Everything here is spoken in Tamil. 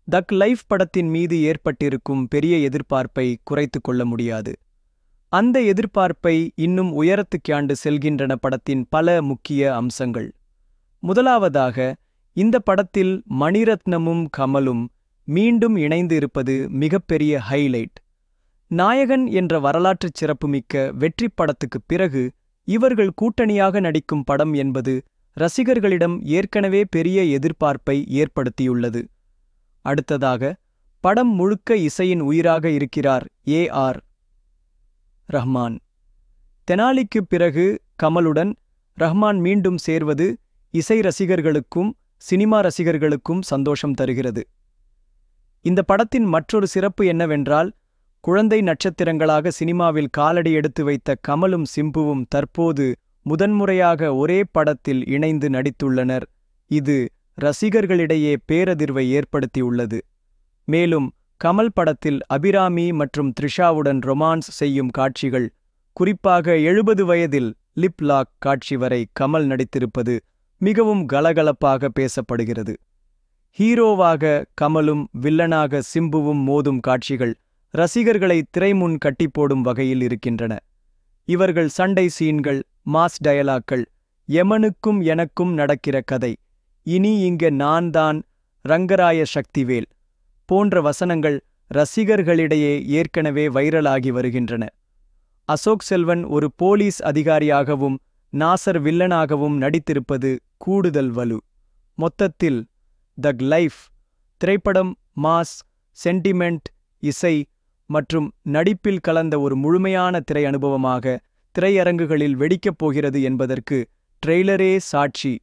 தக் லைஃப் படத்தின் மீது ஏற்பட்டிருக்கும் பெரிய எதிர்பார்ப்பை குறைத்து கொள்ள முடியாது. அந்த எதிர்பார்ப்பை இன்னும் உயரத்துக்காண்டு செல்கின்றன படத்தின் பல முக்கிய அம்சங்கள். முதலாவதாக, இந்த படத்தில் மணிரத்னமும் கமலும் மீண்டும் இணைந்து இருப்பது மிகப்பெரிய ஹைலைட். நாயகன் என்ற வரலாற்றுச் சிறப்புமிக்க வெற்றிப் படத்துக்குப் பிறகு இவர்கள் கூட்டணியாக நடிக்கும் படம் என்பது ரசிகர்களிடம் ஏற்கனவே பெரிய எதிர்பார்ப்பை ஏற்படுத்தியுள்ளது. அடுத்ததாக, படம் முழுக்க இசையின் உயிராக இருக்கிறார் ஏ.ஆர். ரஹ்மான். தெனாலிக்குப் பிறகு கமலுடன் ரஹ்மான் மீண்டும் சேர்வது இசை ரசிகர்களுக்கும் சினிமா ரசிகர்களுக்கும் சந்தோஷம் தருகிறது. இந்த படத்தின் மற்றொரு சிறப்பு என்னவென்றால், குழந்தை நட்சத்திரங்களாக சினிமாவில் காலடி எடுத்து வைத்த கமலும் சிம்புவும் தற்போது முதன்முறையாக ஒரே படத்தில் இணைந்து நடித்துள்ளனர். இது ரசிகர்களிடையே பேரதிர்வை ஏற்படுத்தியுள்ளது. மேலும் கமல் படத்தில் அபிராமி மற்றும் த்ரிஷாவுடன் ரொமான்ஸ் செய்யும் காட்சிகள், குறிப்பாக 70 வயதில் லிப் லாக் காட்சி வரை கமல் நடித்திருப்பது மிகவும் கலகலப்பாக பேசப்படுகிறது. ஹீரோவாக கமலும் வில்லனாக சிம்புவும் மோதும் காட்சிகள் ரசிகர்களை திரைமுன் கட்டிப்போடும் வகையில் இருக்கின்றன. இவர்கள் சண்டை சீன்கள், மாஸ் டயலாக்கள், எமனுக்கும் எனக்கும் நடக்கிற கதை, இனி இங்க நான் தான் ரங்கராய சக்திவேல் போன்ற வசனங்கள் ரசிகர்களிடையே ஏற்கனவே வைரலாகி வருகின்றன. அசோக் செல்வன் ஒரு போலீஸ் அதிகாரியாகவும் நாசர் வில்லனாகவும் நடித்திருப்பது கூடுதல் வலு. மொத்தத்தில் தக் லைஃப் திரைப்படம் மாஸ், சென்டிமெண்ட், இசை மற்றும் நடிப்பில் கலந்த ஒரு முழுமையான திரை அனுபவமாக திரையரங்குகளில் வெடிக்கப் போகிறது என்பதற்கு ட்ரெய்லரே சாட்சி.